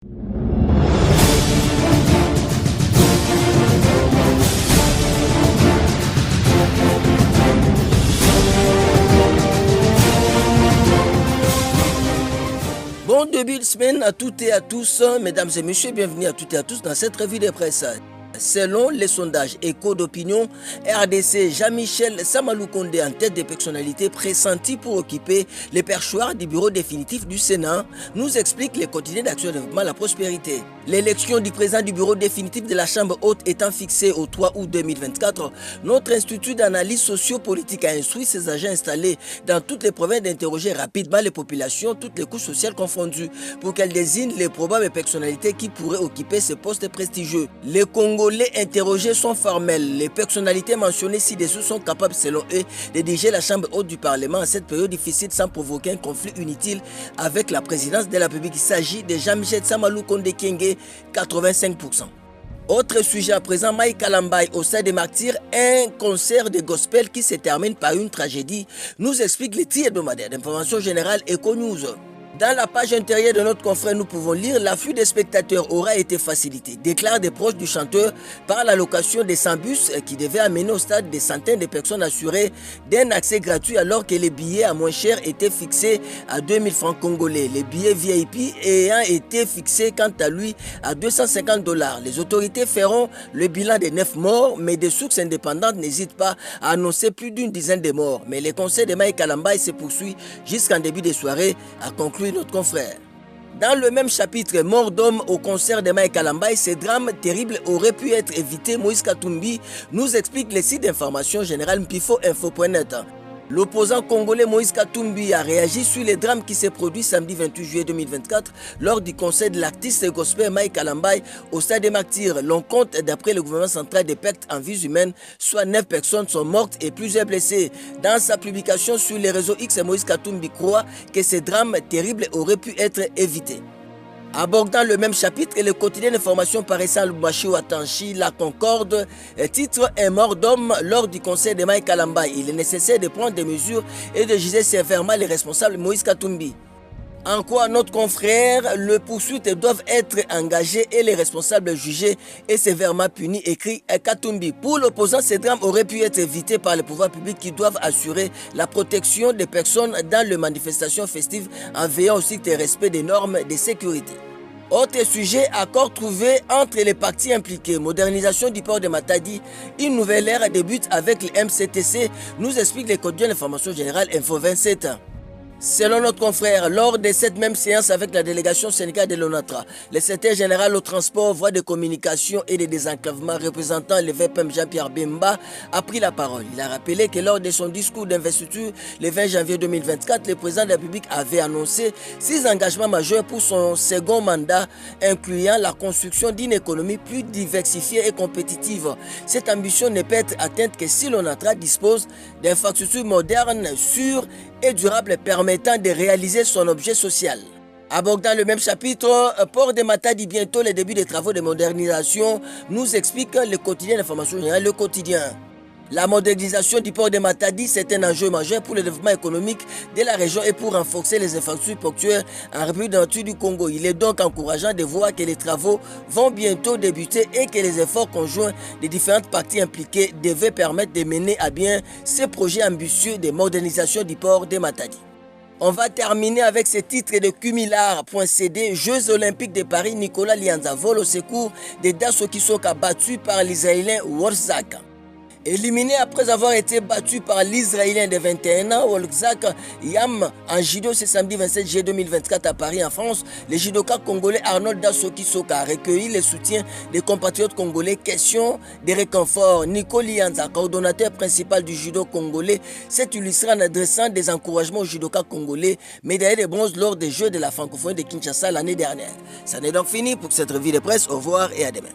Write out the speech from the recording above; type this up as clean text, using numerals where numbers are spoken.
Bon début de semaine à toutes et à tous, mesdames et messieurs, bienvenue à toutes et à tous dans cette revue de presse. Selon les sondages Écho d'opinion, RDC Jean-Michel Samalou Condé en tête des personnalités pressenties pour occuper les perchoirs du bureau définitif du Sénat, nous explique les quotidiens d'Action et Développement La Prospérité. L'élection du président du bureau définitif de la Chambre haute étant fixée au 3 août 2024, notre institut d'analyse socio-politique a instruit ses agents installés dans toutes les provinces d'interroger rapidement les populations, toutes les couches sociales confondues, pour qu'elles désignent les probables personnalités qui pourraient occuper ces postes prestigieux. Les Congolais interrogés sont formels. Les personnalités mentionnées ci-dessous sont capables, selon eux, de diriger la Chambre haute du Parlement en cette période difficile sans provoquer un conflit inutile avec la présidence de la République. Il s'agit de Jean-Michel Samalou Condé Kyenge, 85%. Autre sujet à présent, Mike Kalambai au Stade des Martyrs, un concert de gospel qui se termine par une tragédie, nous explique les tirs hebdomadaires d'information générale Eco News. Dans la page intérieure de notre confrère, nous pouvons lire « L'afflux des spectateurs aura été facilité », déclarent des proches du chanteur par l'allocation des 100 bus qui devaient amener au stade des centaines de personnes assurées d'un accès gratuit alors que les billets à moins cher étaient fixés à 2000 francs congolais. Les billets VIP ayant été fixés quant à lui à 250 $. Les autorités feront le bilan des 9 morts, mais des sources indépendantes n'hésitent pas à annoncer plus d'une dizaine de morts. Mais les conseils de Mike Kalambai se poursuivent jusqu'en début de soirée, a conclu notre confrère. Dans le même chapitre, mort d'homme au concert de Mike Kalambai, ces drames terribles auraient pu être évités. Moïse Katumbi nous explique le site d'information générale mpifoinfo.net. L'opposant congolais Moïse Katumbi a réagi sur les drames qui s'est produit samedi 28 juillet 2024 lors du concert de l'artiste gospel Mike Kalambai au Stade des Martyrs. L'on compte, d'après le gouvernement central, des pertes en vies humaines, soit 9 personnes sont mortes et plusieurs blessées. Dans sa publication sur les réseaux X, Moïse Katumbi croit que ces drames terribles auraient pu être évités. Abordant le même chapitre, le quotidien d'information paraissant à Lubumbashi Watanshi, La Concorde, titre « Un mort d'homme lors du concert de Mike Kalambai ». Il est nécessaire de prendre des mesures et de juger sévèrement les responsables Moïse Katumbi. En quoi notre confrère, les poursuites doivent être engagées et les responsables jugés et sévèrement punis, écrit Katumbi. Pour l'opposant, ces drames auraient pu être évités par les pouvoirs publics qui doivent assurer la protection des personnes dans les manifestations festives en veillant aussi au respect des normes de sécurité. Autre sujet, accord trouvé entre les parties impliquées. Modernisation du port de Matadi, une nouvelle ère débute avec le MCTC, nous explique les quotidiens d'information générale Info 27. Selon notre confrère, lors de cette même séance avec la délégation sénégalaise de l'ONATRA, le secrétaire général au transport, voies de communication et de désenclavement représentant le VPM Jean-Pierre Bemba a pris la parole. Il a rappelé que lors de son discours d'investiture le 20 janvier 2024, le président de la République avait annoncé 6 engagements majeurs pour son second mandat, incluant la construction d'une économie plus diversifiée et compétitive. Cette ambition ne peut être atteinte que si l'ONATRA dispose d'infrastructures modernes, sûres et durables permettant de réaliser son objet social. Abordant le même chapitre, Port de Matadi, bientôt le début des travaux de modernisation, nous explique le quotidien d'information générale, Le Quotidien. La modernisation du port de Matadi, c'est un enjeu majeur pour le développement économique de la région et pour renforcer les infrastructures portuaires en République démocratique du Congo. Il est donc encourageant de voir que les travaux vont bientôt débuter et que les efforts conjoints des différentes parties impliquées devaient permettre de mener à bien ces projets ambitieux de modernisation du port de Matadi. On va terminer avec ce titre de Kumilar.cd, Jeux Olympiques de Paris, Nicolas Lianza vole au secours de Dasso Kisoka battu par l'Israélien Wolfzak. Éliminé après avoir été battu par l'Israélien de 21 ans, Wolfzak Yam en judo ce samedi 27 juillet 2024 à Paris en France, le judoka congolais Arnold Dasso Kisoka a recueilli le soutien des compatriotes congolais. Question de réconfort. Nico Lianza, coordonnateur principal du judo congolais, s'est illustré en adressant des encouragements aux judokas congolais, médaillés de bronze lors des Jeux de la francophonie de Kinshasa l'année dernière. Ça n'est donc fini pour cette revue de presse. Au revoir et à demain.